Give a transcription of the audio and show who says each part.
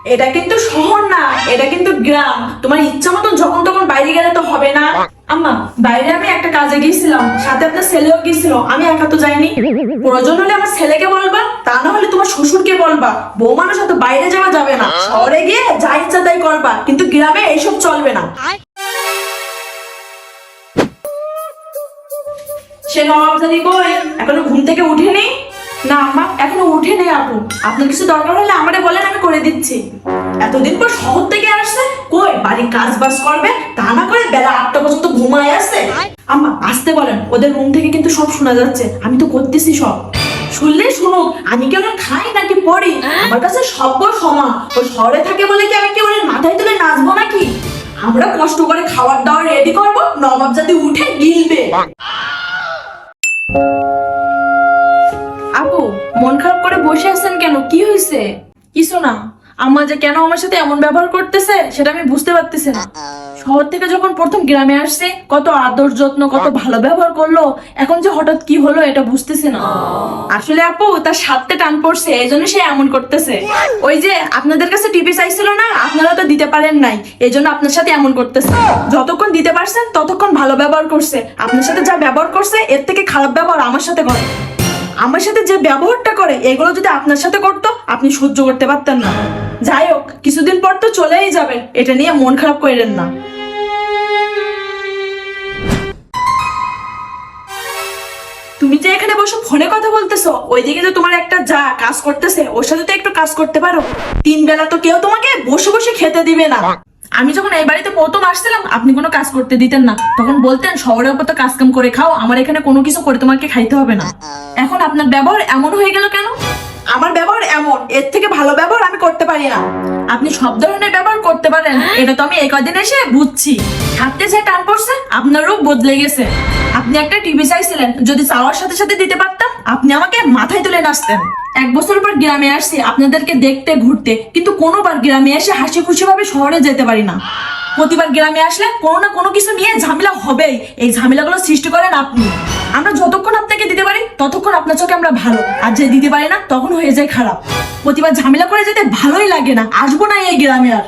Speaker 1: এটা কিন্তু শহর না, এটা কিন্তু গ্রাম। তোমার ইচ্ছা মতন যখন তখন বাইরে গেলে তো হবে না। আম্মা, বাইরে আমি একটা কাজে গিয়েছিলাম, সাথে আপনার ছেলেও গিয়েছিল, আমি একা তো যাইনি। প্রয়োজন হলে আমার ছেলেকে বলবা, তা না হলে তোমার শ্বশুরকে বলবা। বউ মানুষ তো বাইরে যাওয়া যাবে না, শহরে গিয়ে যা ইচ্ছা তাই করবা, কিন্তু গ্রামে এইসব চলবে না। সে নবাবজাদি কই? এখনো ঘুম থেকে উঠেনি? না আম্মা, এখনো উঠেনি। আপু, আপনার কিছু দরকার হলে আমারে বলেন, আমি করে দিচ্ছি। এতদিন পর শহর থেকে আসছে, কই বাড়ির কাজ বাজ করবে, তা না করে বেলা 8টা পর্যন্ত ঘুমায় আসছে। আম্মা আসতে বলেন, ওদের রুম থেকে কিন্তু সব শোনা যাচ্ছে, আমি তো করতেছি সব। শুনলে শুনুক, আমি কি ওরা খাই নাকি পড়ি, আমার কাছে সব সমান। ও শহরে থাকে বলে কি আমি কি ওর মাথায় তুলে নাচবো নাকি? আমরা কষ্ট করে খাবার দাবার রেডি করবো, নবাব জাতি উঠে গিলবে। আপু, মন খারাপ করে বসে আছেন কেন? কি হয়েছে? কিছু না। আম্মা যে কেন আমার সাথে এমন ব্যবহার করতেছে সেটা আমি বুঝতে পারতেছি না। শহর থেকে যখন প্রথম গ্রামে আসছে, কত আদর যত্ন, কত ভালো ব্যবহার করলো, এখন যে হঠাৎ কি হলো এটা বুঝতেছি না। আসলে আপু, তার স্বার্থে টান পড়ছে, এই জন্য সে এমন করতেছে। ওই যে আপনাদের কাছে টিপি চাইছিল না, আপনারা তো দিতে পারেন নাই, এই জন্য আপনার সাথে এমন করতেছে। যতক্ষণ দিতে পারছেন ততক্ষণ ভালো ব্যবহার করছে। আপনার সাথে যা ব্যবহার করছে, এর থেকে খারাপ ব্যবহার আমার সাথে করে। আমার সাথে যে ব্যবহারটা করে, এগুলো যদি আপনার সাথে করতো, আপনি সহ্য করতে পারতেন না। যাই হোক, কিছুদিন পর তো চলেই যাবেন, এটা নিয়ে মন খারাপ করেন না। তুমি যে এখানে বসে ফোনে কথা বলতেছো, ওইদিকে যে তোমার একটা যা কাজ করতেছে, ওর সাথে তো একটু কাজ করতে পারো। 3 বেলা তো কেউ তোমাকে বসে বসে খেতে দিবে না। আমি যখন এই বাড়িতে প্রথম আসছিলাম, আপনি কোনো কাজ করতে দিতেন না, তখন বলতেন শহরের উপর তো কাজ কাম করে খাও, আমার এখানে কোনো কিছু করে তোমাকে খাইতে হবে না। এখন আপনার ব্যবহার এমন হয়ে গেল কেন? আমার ব্যবহার এমন, এর থেকে ভালো ব্যবহার আমি করতে পারি না। আপনি সব ধরনের ব্যবহার করতে পারেন, এটা তো আমি এই কদিন এসে বুঝছি। হাতে যে টান পড়ছে, আপনার রূপ বদলে গেছে। আপনি একটা টিভি চাইছিলেন, যদি চাওয়ার সাথে সাথে দিতে পারতাম, আপনি আমাকে মাথায় তুলে নাচতেন। 1 বছর পর গ্রামে আসছি আপনাদেরকে দেখতে ঘুরতে, কিন্তু কোনোবার গ্রামে এসে হাসি খুশি ভাবে শহরে যেতে পারি না। প্রতিবার গ্রামে আসলে কোনো না কোনো কিছু নিয়ে ঝামেলা হবেই, এই ঝামেলাগুলো সৃষ্টি করেন আপনি। আমরা যতক্ষণ আপনাকে দিতে পারি ততক্ষণ আপনার চোখে আমরা ভালো, আর যে দিতে পারি না তখন হয়ে যায় খারাপ। প্রতিবার ঝামেলা করে যেতে ভালোই লাগে না, আসবো না এই গ্রামে আর।